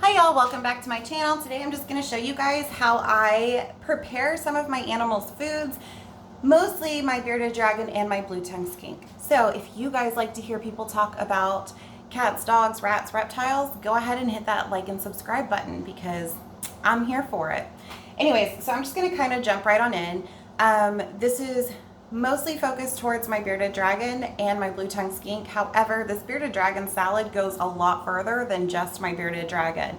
Hi y'all, welcome back to my channel. Today I'm just going to show you guys how I prepare some of my animals' foods, mostly my bearded dragon and my blue-tongued skink. So if you guys like to hear people talk about cats, dogs, rats, reptiles, go ahead and hit that like and subscribe button because I'm here for it. Anyways, so I'm just going to kind of jump right on in. This is mostly focused towards my bearded dragon and my blue-tongued skink. However, this bearded dragon salad goes a lot further than just my bearded dragon.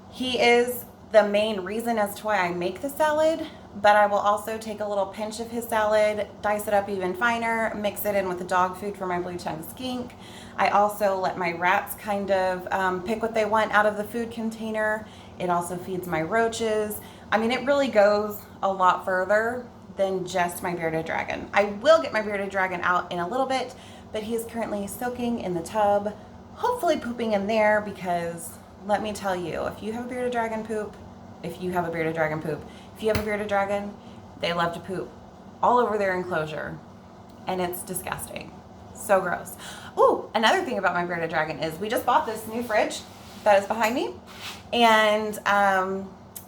He is the main reason as to why I make the salad, but I will also take a little pinch of his salad, dice it up even finer, mix it in with the dog food for my blue-tongued skink. I also let my rats kind of pick what they want out of the food container. It also feeds my roaches. I mean, it really goes a lot further than just my bearded dragon. I will get my bearded dragon out in a little bit, but he is currently soaking in the tub, hopefully pooping in there, because let me tell you, if you have a bearded dragon, if you have a bearded dragon, they love to poop all over their enclosure, and it's disgusting. So gross. Ooh, another thing about my bearded dragon is we just bought this new fridge that is behind me, and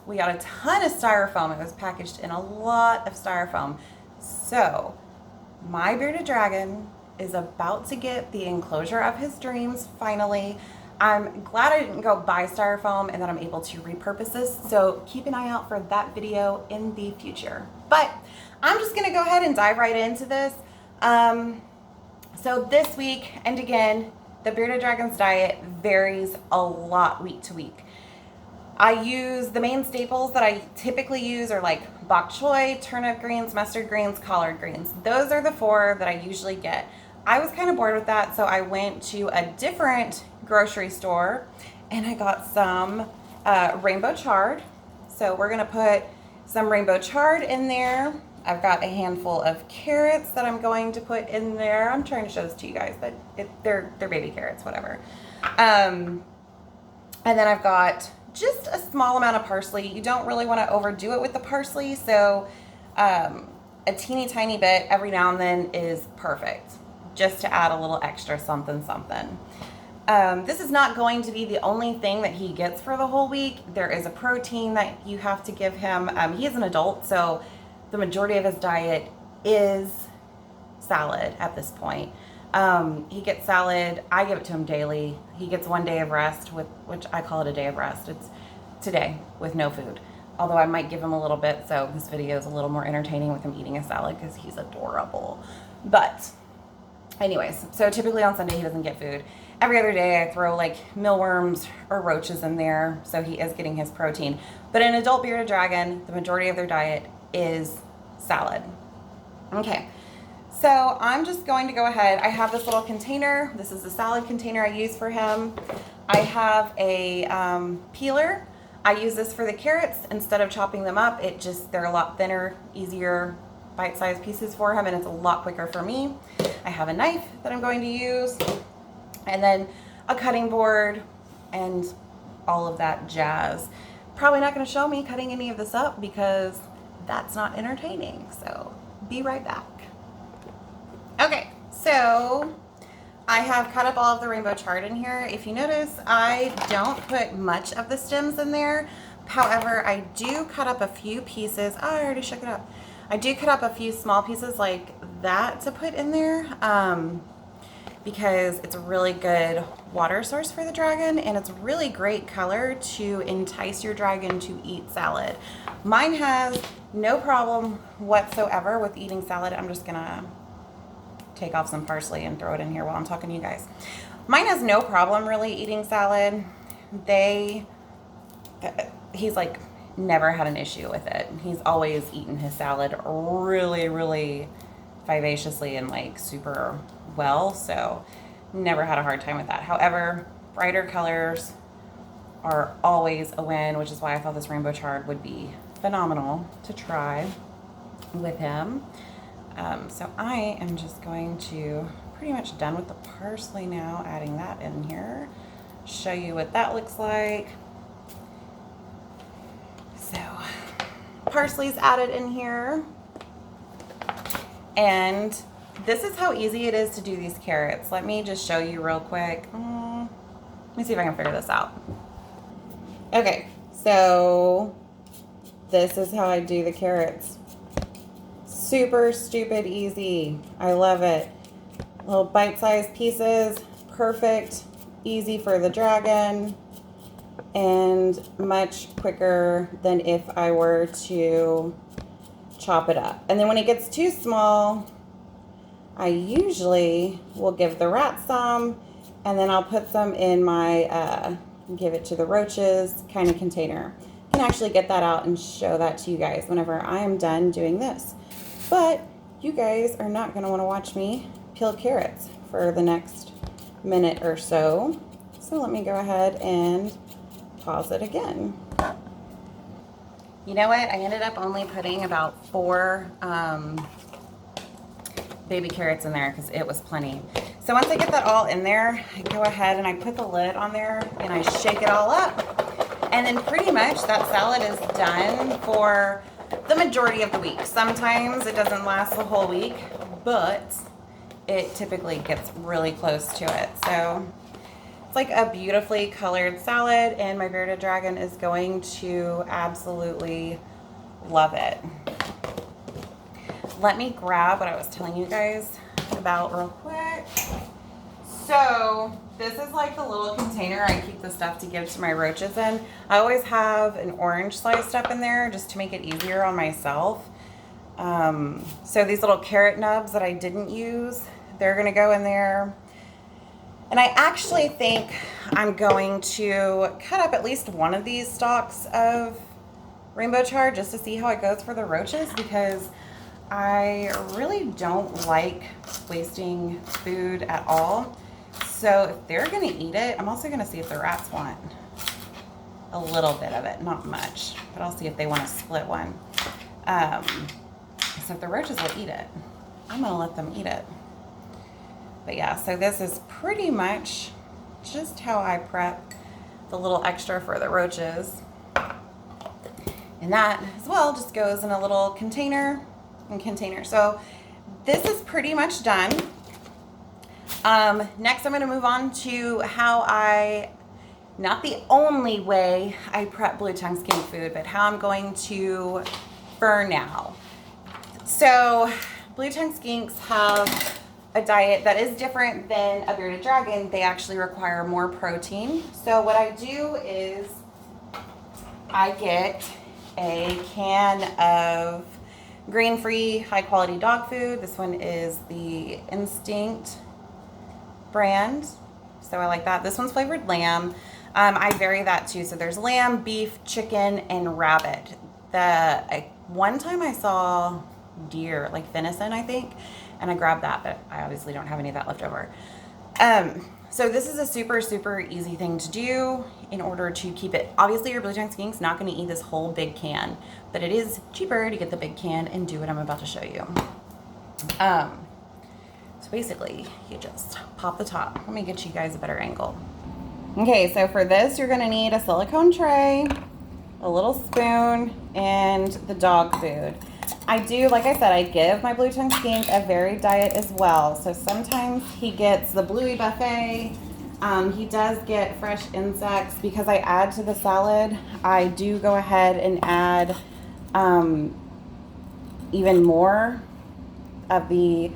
we got a ton of styrofoam. It was packaged in a lot of styrofoam. So my bearded dragon is about to get the enclosure of his dreams finally. I'm glad I didn't go buy styrofoam and that I'm able to repurpose this. So keep an eye out for that video in the future. But I'm just gonna go ahead and dive right into this. So this week, and again, the bearded dragon's diet varies a lot week to week. I use the main staples that I typically use are like bok choy, turnip greens, mustard greens, collard greens. Those are the four that I usually get. I was kind of bored with that, so I went to a different grocery store and I got some rainbow chard. So we're gonna put some rainbow chard in there. I've got a handful of carrots that I'm going to put in there. I'm trying to show this to you guys, but they're baby carrots, whatever. And then I've got just a small amount of parsley. You don't really want to overdo it with the parsley, so a teeny tiny bit every now and then is perfect, just to add a little extra something. This is not going to be the only thing that he gets for the whole week. There is a protein that you have to give him. He is an adult, so the majority of his diet is salad at this point. He gets salad. I give it to him daily. He gets 1 day of rest, which I call it a day of rest. It's today with no food. Although I might give him a little bit, so this video is a little more entertaining with him eating a salad because he's adorable. But anyways, so typically on Sunday he doesn't get food. Every other day I throw like mealworms or roaches in there, so he is getting his protein. But an adult bearded dragon, the majority of their diet is salad. Okay. So I'm just going to go ahead. I have this little container. This is the salad container I use for him. I have a peeler. I use this for the carrots. Instead of chopping them up, they're a lot thinner, easier bite-sized pieces for him, and it's a lot quicker for me. I have a knife that I'm going to use, and then a cutting board and all of that jazz. Probably not going to show me cutting any of this up because that's not entertaining. So be right back. Okay, so I have cut up all of the rainbow chard in here. If you notice, I don't put much of the stems in there. However, I do cut up a few pieces. Oh, I already shook it up. I do cut up a few small pieces like that to put in there because it's a really good water source for the dragon, and it's really great color to entice your dragon to eat salad. Mine has no problem whatsoever with eating salad. I'm just gonna take off some parsley and throw it in here while I'm talking to you guys. Mine has no problem really eating salad. He's like never had an issue with it. He's always eaten his salad really, really vivaciously and like super well, so never had a hard time with that. However, brighter colors are always a win, which is why I thought this rainbow chard would be phenomenal to try with him. So I am just going to pretty much done with the parsley now, adding that in here. Show you what that looks like. So parsley's added in here. And this is how easy it is to do these carrots. Let me just show you real quick. Let me see if I can figure this out. Okay, so this is how I do the carrots. Super stupid easy. I love it. Little bite-sized pieces, perfect, easy for the dragon, and much quicker than if I were to chop it up. And then when it gets too small, I usually will give the rat some, and then I'll put some in my give it to the roaches kind of container. I can actually get that out and show that to you guys whenever I am done doing this. But you guys are not going to want to watch me peel carrots for the next minute or so. So let me go ahead and pause it again. You know what? I ended up only putting about 4 baby carrots in there because it was plenty. So once I get that all in there, I go ahead and I put the lid on there and I shake it all up. And then pretty much that salad is done for the majority of the week. Sometimes it doesn't last the whole week, but it typically gets really close to it. So it's like a beautifully colored salad, and my bearded dragon is going to absolutely love it. Let me grab what I was telling you guys about real quick. So this is like the little container I keep the stuff to give to my roaches in. I always have an orange sliced up in there just to make it easier on myself. So these little carrot nubs that I didn't use, they're gonna go in there. And I actually think I'm going to cut up at least one of these stalks of rainbow chard just to see how it goes for the roaches, because I really don't like wasting food at all. So if they're gonna eat it, I'm also gonna see if the rats want a little bit of it, not much, but I'll see if they want to split one. So if the roaches will eat it, I'm gonna let them eat it. But yeah, so this is pretty much just how I prep the little extra for the roaches. And that as well just goes in a little container. So this is pretty much done. Next I'm gonna move on to how not the only way I prep blue tongue skink food, but how I'm going to for now. So blue tongue skinks have a diet that is different than a bearded dragon. They actually require more protein. So what I do is I get a can of grain-free, high-quality dog food. This one is the Instinct brand, so I like that. This one's flavored lamb. I vary that too. So there's lamb, beef, chicken, and rabbit. One time I saw deer, like venison, I think, and I grabbed that, but I obviously don't have any of that left over. So this is a super, super easy thing to do in order to keep it. Obviously, your blue tongue skink's not going to eat this whole big can, but it is cheaper to get the big can and do what I'm about to show you. So basically, you just pop the top. Let me get you guys a better angle. Okay, so for this, you're going to need a silicone tray, a little spoon, and the dog food. I do, like I said, I give my blue tongue skink a varied diet as well. So sometimes he gets the bluey buffet. He does get fresh insects. Because I add to the salad, I do go ahead and add even more of the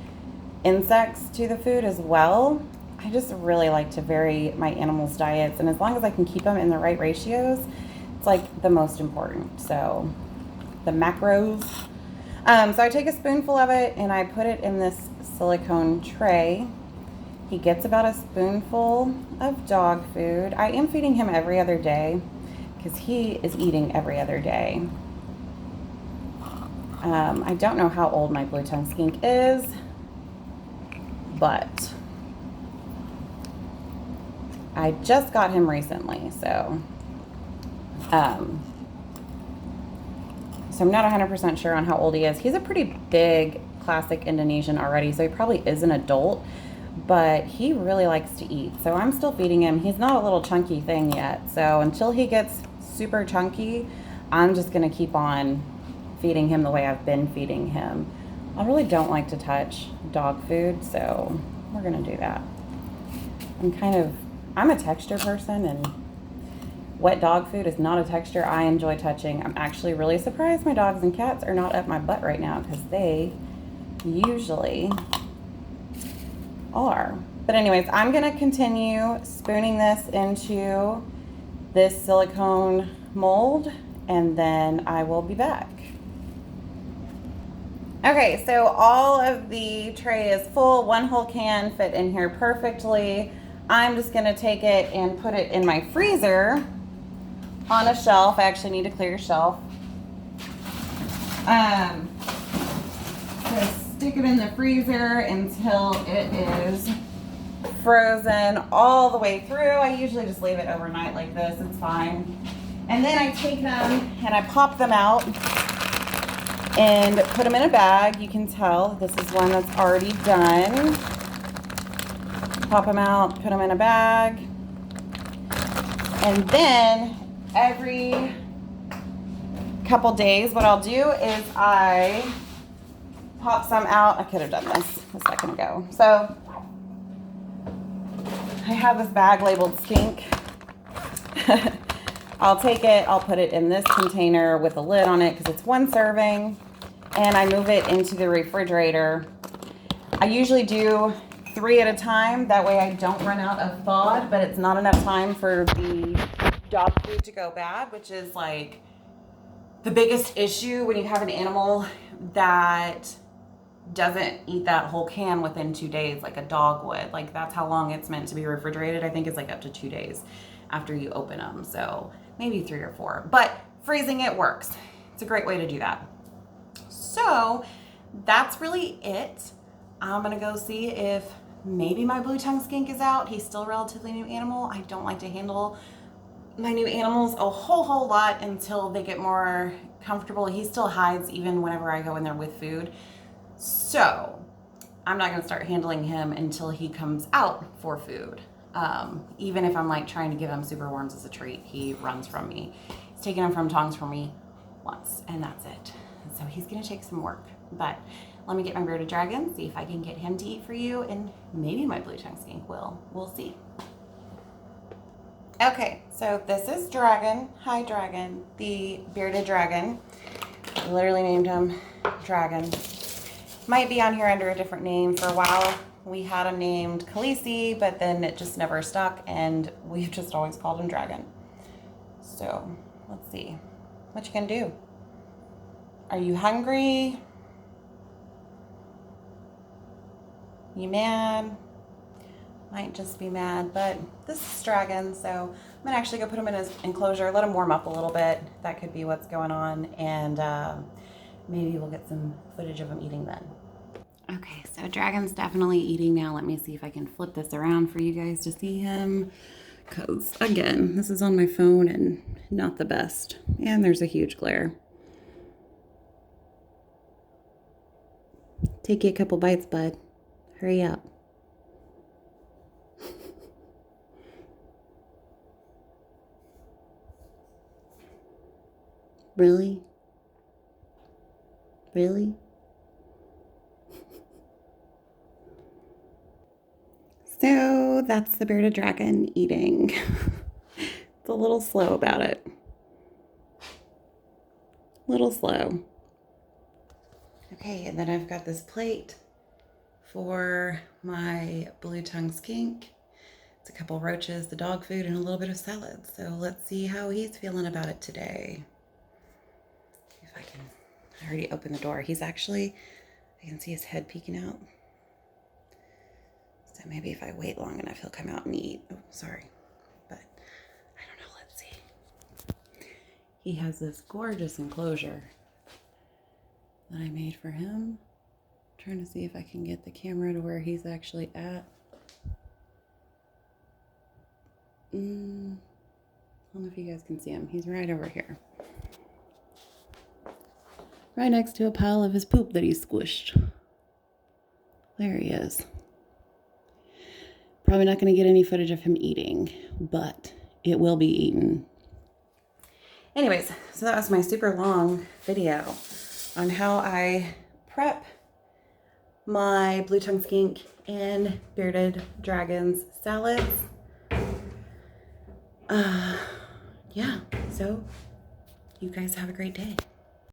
insects to the food as well. I just really like to vary my animals' diets, and as long as I can keep them in the right ratios, it's like the most important. So the macros. So I take a spoonful of it and I put it in this silicone tray. He gets about a spoonful of dog food. I am feeding him every other day because he is eating every other day. I don't know how old my blue tongue skink is, but I just got him recently, so I'm not 100% sure on how old he is. He's a pretty big classic Indonesian already, so he probably is an adult, but he really likes to eat. So I'm still feeding him. He's not a little chunky thing yet. So until he gets super chunky, I'm just going to keep on feeding him the way I've been feeding him. I really don't like to touch dog food, so we're going to do that. I'm a texture person, and Wet dog food is not a texture I enjoy touching. I'm actually really surprised my dogs and cats are not up my butt right now because they usually are. But anyways, I'm gonna continue spooning this into this silicone mold and then I will be back. Okay, so all of the tray is full. One whole can fit in here perfectly. I'm just gonna take it and put it in my freezer on a shelf. I actually need to clear a shelf. So stick it in the freezer until it is frozen all the way through. I usually just leave it overnight like this, it's fine. And then I take them and I pop them out and put them in a bag. You can tell this is one that's already done. Pop them out, put them in a bag. And then every couple days, what I'll do is I pop some out. I could have done this a second ago. So I have this bag labeled skink. I'll take it, I'll put it in this container with a lid on it because it's one serving, and I move it into the refrigerator. I usually do 3 at a time, that way I don't run out of thawed, but it's not enough time for the dog food to go bad, which is like the biggest issue when you have an animal that doesn't eat that whole can within 2 days like a dog would. Like that's how long it's meant to be refrigerated. I think it's like up to 2 days after you open them. So maybe 3 or 4, but freezing it works. It's a great way to do that. So that's really it. I'm gonna go see if maybe my blue tongue skink is out. He's still a relatively new animal. I don't like to handle my new animals a whole lot until they get more comfortable. He still hides even whenever I go in there with food. So I'm not gonna start handling him until he comes out for food. Even if I'm like trying to give him super worms as a treat, he runs from me. He's taken them from tongs for me once and that's it. So he's gonna take some work, but let me get my bearded dragon, see if I can get him to eat for you, and maybe my blue tongue skink will. We'll see. Okay, so this is Dragon. Hi, Dragon, the bearded dragon. I literally named him Dragon. Might be on here under a different name. For a while we had him named Khaleesi, but then it just never stuck and we've just always called him Dragon. So let's see what you can do. Are you hungry? You mad? Might just be mad, but this is Dragon, so I'm gonna actually go put him in his enclosure, let him warm up a little bit. That could be what's going on, and maybe we'll get some footage of him eating then. Okay, so Dragon's definitely eating now. Let me see if I can flip this around for you guys to see him, because again, this is on my phone and not the best, and there's a huge glare. Take you a couple bites, bud. Hurry up. Really? Really? So that's the bearded dragon eating. It's a little slow about it. Little slow. Okay, and then I've got this plate for my blue tongue skink. It's a couple roaches, the dog food, and a little bit of salad. So let's see how he's feeling about it today. If I can, I already opened the door. He's actually, I can see his head peeking out. So maybe if I wait long enough, he'll come out and eat. Oh, sorry. But I don't know, let's see. He has this gorgeous enclosure that I made for him. I'm trying to see if I can get the camera to where he's actually at. I don't know if you guys can see him. He's right over here. Right next to a pile of his poop that he squished. There he is. Probably not going to get any footage of him eating, but it will be eaten. Anyways, so that was my super long video on how I prep my blue tongue skink and bearded dragon's salads. yeah, so you guys have a great day.